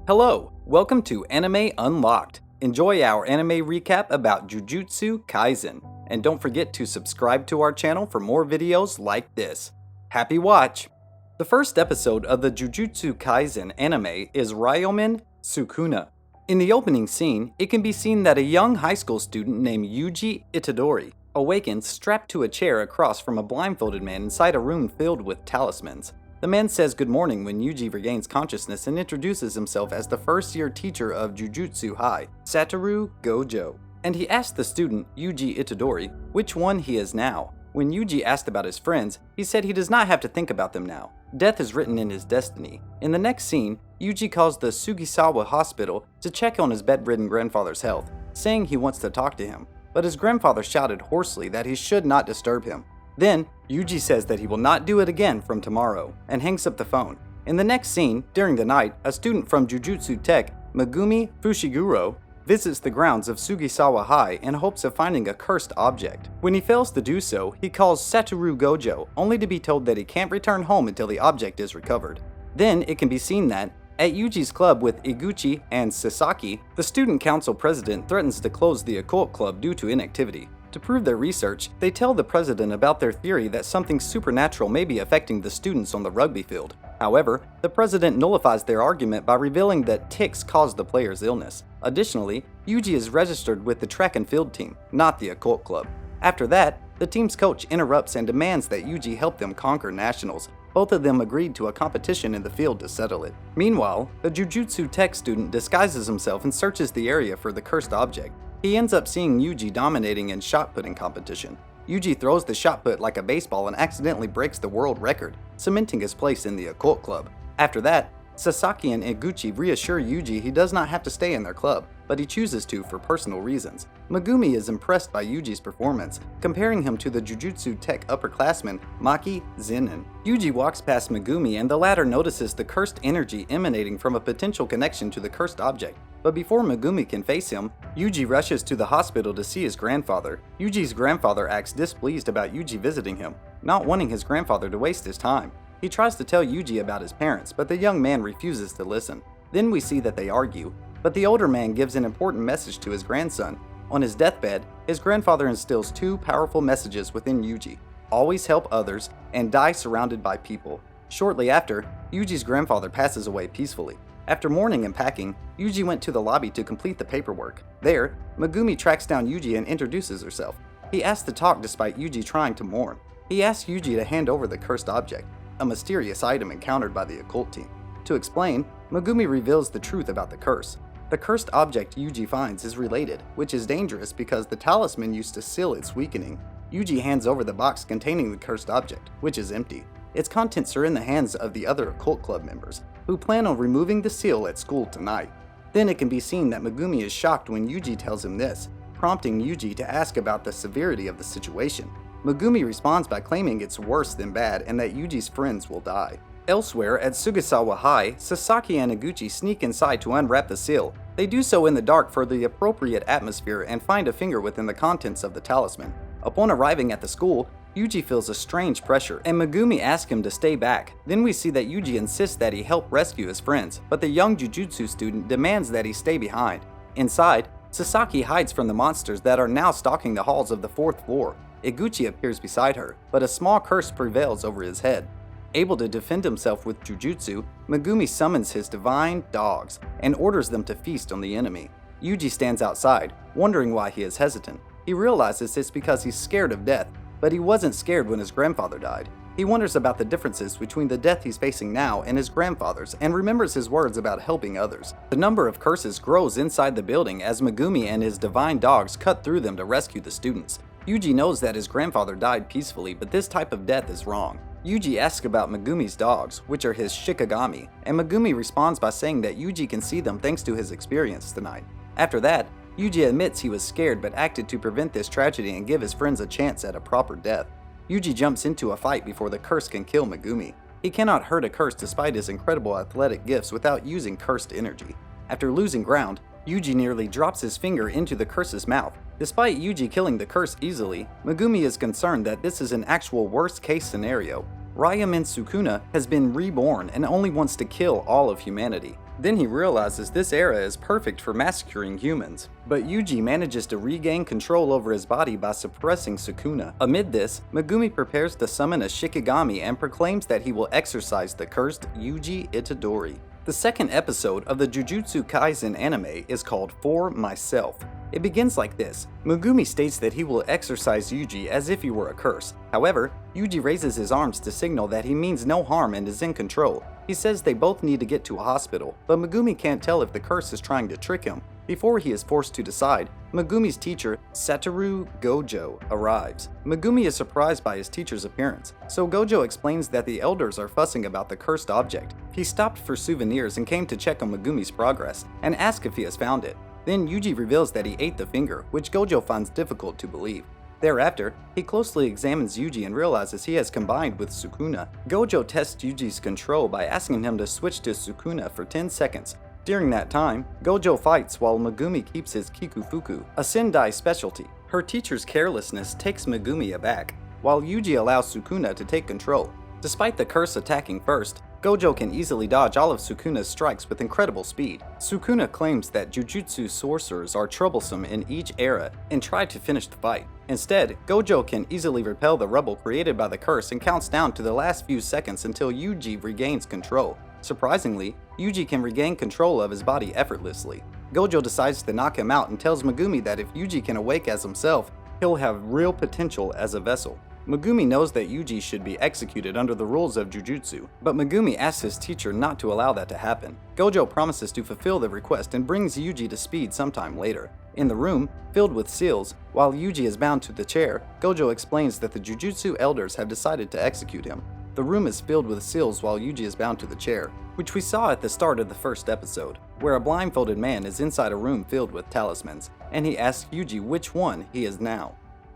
Hello, welcome to Anime Unlocked. Enjoy our anime recap about Jujutsu Kaisen, and don't forget to subscribe to our channel for more videos like this. Happy watch! The first episode of the Jujutsu Kaisen anime is Ryomen Sukuna. In the opening scene, it can be seen that a young high school student named Yuji Itadori awakens strapped to a chair across from a blindfolded man inside a room filled with talismans. The man says good morning when Yuji regains consciousness and introduces himself as the first-year teacher of Jujutsu High, Satoru Gojo. And he asks the student, Yuji Itadori, which one he is now. When Yuji asked about his friends, he said he does not have to think about them now. Death is written in his destiny. In the next scene, Yuji calls the Sugisawa hospital to check on his bedridden grandfather's health, saying he wants to talk to him. But his grandfather shouted hoarsely that he should not disturb him. Then, Yuji says that he will not do it again from tomorrow, and hangs up the phone. In the next scene, during the night, a student from Jujutsu Tech, Megumi Fushiguro, visits the grounds of Sugisawa High in hopes of finding a cursed object. When he fails to do so, he calls Satoru Gojo, only to be told that he can't return home until the object is recovered. Then, it can be seen that, at Yuji's club with Iguchi and Sasaki, the student council president threatens to close the Occult club due to inactivity. To prove their research, they tell the president about their theory that something supernatural may be affecting the students on the rugby field. However, the president nullifies their argument by revealing that ticks caused the player's illness. Additionally, Yuji is registered with the track and field team, not the Occult club. After that, the team's coach interrupts and demands that Yuji help them conquer nationals. Both of them agreed to a competition in the field to settle it. Meanwhile, a Jujutsu Tech student disguises himself and searches the area for the cursed object. He ends up seeing Yuji dominating in shot-putting competition. Yuji throws the shot put like a baseball and accidentally breaks the world record, cementing his place in the Occult club. After that, Sasaki and Iguchi reassure Yuji he does not have to stay in their club, but he chooses to for personal reasons. Megumi is impressed by Yuji's performance, comparing him to the Jujutsu Tech upperclassman Maki Zenin. Yuji walks past Megumi and the latter notices the cursed energy emanating from a potential connection to the cursed object. But before Megumi can face him, Yuji rushes to the hospital to see his grandfather. Yuji's grandfather acts displeased about Yuji visiting him, not wanting his grandfather to waste his time. He tries to tell Yuji about his parents, but the young man refuses to listen. Then we see that they argue, but the older man gives an important message to his grandson. On his deathbed, his grandfather instills two powerful messages within Yuji: always help others, and die surrounded by people. Shortly after, Yuji's grandfather passes away peacefully. After mourning and packing, Yuji went to the lobby to complete the paperwork. There, Megumi tracks down Yuji and introduces herself. He asks to talk despite Yuji trying to mourn. He asks Yuji to hand over the cursed object, a mysterious item encountered by the Occult team. To explain, Megumi reveals the truth about the curse. The cursed object Yuji finds is related, which is dangerous because the talisman used to seal its weakening. Yuji hands over the box containing the cursed object, which is empty. Its contents are in the hands of the other Occult club members, who plan on removing the seal at school tonight. Then it can be seen that Megumi is shocked when Yuji tells him this, prompting Yuji to ask about the severity of the situation. Megumi responds by claiming it's worse than bad and that Yuji's friends will die. Elsewhere, at Sugisawa High, Sasaki and Iguchi sneak inside to unwrap the seal. They do so in the dark for the appropriate atmosphere and find a finger within the contents of the talisman. Upon arriving at the school, Yuji feels a strange pressure, and Megumi asks him to stay back. Then we see that Yuji insists that he help rescue his friends, but the young Jujutsu student demands that he stay behind. Inside, Sasaki hides from the monsters that are now stalking the halls of the 4th floor. Iguchi appears beside her, but a small curse prevails over his head. Able to defend himself with Jujutsu, Megumi summons his divine dogs and orders them to feast on the enemy. Yuji stands outside, wondering why he is hesitant. He realizes it's because he's scared of death, but he wasn't scared when his grandfather died. He wonders about the differences between the death he's facing now and his grandfather's and remembers his words about helping others. The number of curses grows inside the building as Megumi and his divine dogs cut through them to rescue the students. Yuji knows that his grandfather died peacefully, but this type of death is wrong. Yuji asks about Megumi's dogs, which are his Shikigami, and Megumi responds by saying that Yuji can see them thanks to his experience tonight. After that, Yuji admits he was scared but acted to prevent this tragedy and give his friends a chance at a proper death. Yuji jumps into a fight before the curse can kill Megumi. He cannot hurt a curse despite his incredible athletic gifts without using cursed energy. After losing ground, Yuji nearly drops his finger into the curse's mouth. Despite Yuji killing the curse easily, Megumi is concerned that this is an actual worst-case scenario. Ryomen Sukuna has been reborn and only wants to kill all of humanity. Then he realizes this era is perfect for massacring humans, but Yuji manages to regain control over his body by suppressing Sukuna. Amid this, Megumi prepares to summon a Shikigami and proclaims that he will exorcise the cursed Yuji Itadori. The second episode of the Jujutsu Kaisen anime is called For Myself. It begins like this. Megumi states that he will exorcise Yuji as if he were a curse. However, Yuji raises his arms to signal that he means no harm and is in control. He says they both need to get to a hospital, but Megumi can't tell if the curse is trying to trick him. Before he is forced to decide, Megumi's teacher, Satoru Gojo, arrives. Megumi is surprised by his teacher's appearance, so Gojo explains that the elders are fussing about the cursed object. He stopped for souvenirs and came to check on Megumi's progress, and ask if he has found it. Then Yuji reveals that he ate the finger, which Gojo finds difficult to believe. Thereafter, he closely examines Yuji and realizes he has combined with Sukuna. Gojo tests Yuji's control by asking him to switch to Sukuna for 10 seconds. During that time, Gojo fights while Megumi keeps his Kikufuku, a Sendai specialty. Her teacher's carelessness takes Megumi aback, while Yuji allows Sukuna to take control. Despite the curse attacking first, Gojo can easily dodge all of Sukuna's strikes with incredible speed. Sukuna claims that Jujutsu sorcerers are troublesome in each era and try to finish the fight. Instead, Gojo can easily repel the rubble created by the curse and counts down to the last few seconds until Yuji regains control. Surprisingly, Yuji can regain control of his body effortlessly. Gojo decides to knock him out and tells Megumi that if Yuji can awake as himself, he'll have real potential as a vessel. Megumi knows that Yuji should be executed under the rules of Jujutsu, but Megumi asks his teacher not to allow that to happen. Gojo promises to fulfill the request and brings Yuji to speed sometime later. In the room, filled with seals, while Yuji is bound to the chair, Gojo explains that the Jujutsu elders have decided to execute him. The room is filled with seals while Yuji is bound to the chair, which we saw at the start of the first episode, where a blindfolded man is inside a room filled with talismans, and he asks Yuji which one he is now.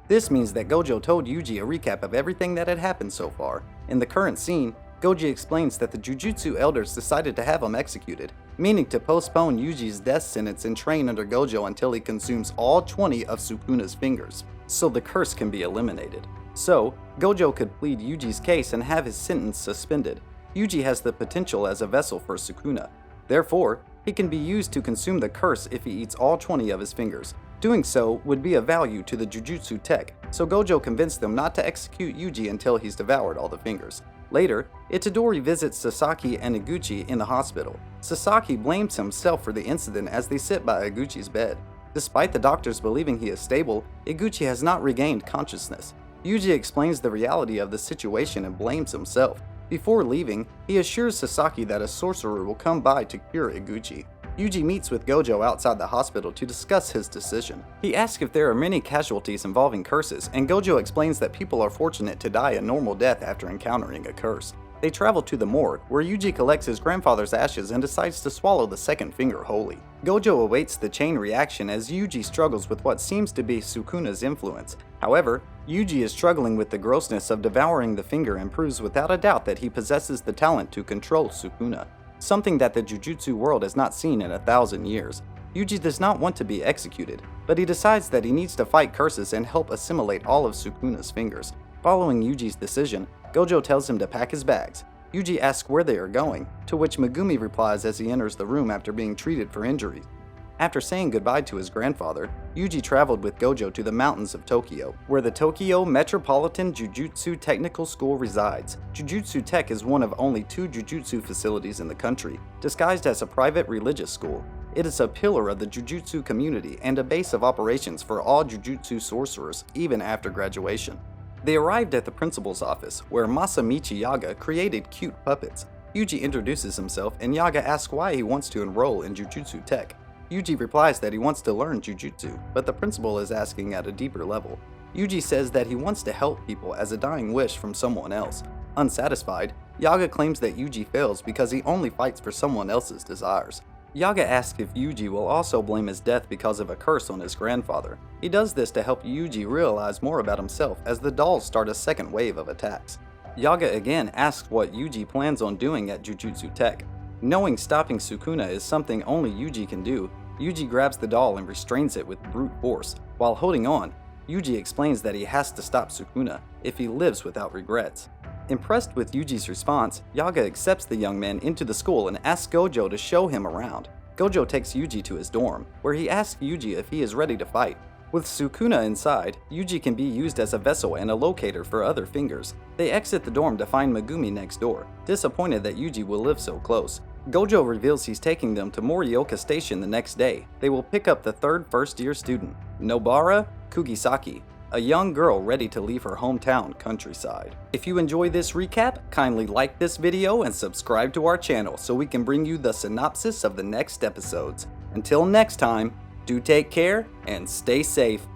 This means that Gojo told Yuji a recap of everything that had happened so far. In the current scene, Gojo explains that the Jujutsu elders decided to have him executed, meaning to postpone Yuji's death sentence and train under Gojo until he consumes all 20 of Sukuna's fingers, so the curse can be eliminated. So, Gojo could plead Yuji's case and have his sentence suspended. Yuji has the potential as a vessel for Sukuna. Therefore, he can be used to consume the curse if he eats all 20 of his fingers. Doing so would be of value to the Jujutsu tech, so Gojo convinced them not to execute Yuji until he's devoured all the fingers. Later, Itadori visits Sasaki and Iguchi in the hospital. Sasaki blames himself for the incident as they sit by Iguchi's bed. Despite the doctors believing he is stable, Iguchi has not regained consciousness. Yuji explains the reality of the situation and blames himself. Before leaving, he assures Sasaki that a sorcerer will come by to cure Iguchi. Yuji meets with Gojo outside the hospital to discuss his decision. He asks if there are many casualties involving curses, and Gojo explains that people are fortunate to die a normal death after encountering a curse. They travel to the morgue, where Yuji collects his grandfather's ashes and decides to swallow the second finger wholly. Gojo awaits the chain reaction as Yuji struggles with what seems to be Sukuna's influence. However, Yuji is struggling with the grossness of devouring the finger and proves without a doubt that he possesses the talent to control Sukuna, something that the Jujutsu world has not seen in 1,000 years. Yuji does not want to be executed, but he decides that he needs to fight curses and help assimilate all of Sukuna's fingers. Following Yuji's decision, Gojo tells him to pack his bags. Yuji asks where they are going, to which Megumi replies as he enters the room after being treated for injuries. After saying goodbye to his grandfather, Yuji traveled with Gojo to the mountains of Tokyo, where the Tokyo Metropolitan Jujutsu Technical School resides. Jujutsu Tech is one of only 2 Jujutsu facilities in the country, disguised as a private religious school. It is a pillar of the Jujutsu community and a base of operations for all Jujutsu sorcerers, even after graduation. They arrived at the principal's office, where Masamichi Yaga created cute puppets. Yuji introduces himself, and Yaga asks why he wants to enroll in Jujutsu Tech. Yuji replies that he wants to learn Jujutsu, but the principal is asking at a deeper level. Yuji says that he wants to help people as a dying wish from someone else. Unsatisfied, Yaga claims that Yuji fails because he only fights for someone else's desires. Yaga asks if Yuji will also blame his death because of a curse on his grandfather. He does this to help Yuji realize more about himself as the dolls start a second wave of attacks. Yaga again asks what Yuji plans on doing at Jujutsu Tech. Knowing stopping Sukuna is something only Yuji can do, Yuji grabs the doll and restrains it with brute force. While holding on, Yuji explains that he has to stop Sukuna if he lives without regrets. Impressed with Yuji's response, Yaga accepts the young man into the school and asks Gojo to show him around. Gojo takes Yuji to his dorm, where he asks Yuji if he is ready to fight. With Sukuna inside, Yuji can be used as a vessel and a locator for other fingers. They exit the dorm to find Megumi next door, disappointed that Yuji will live so close. Gojo reveals he's taking them to Morioka Station the next day. They will pick up the third first-year student, Nobara Kugisaki, a young girl ready to leave her hometown countryside. If you enjoy this recap, kindly like this video and subscribe to our channel so we can bring you the synopsis of the next episodes. Until next time, do take care and stay safe.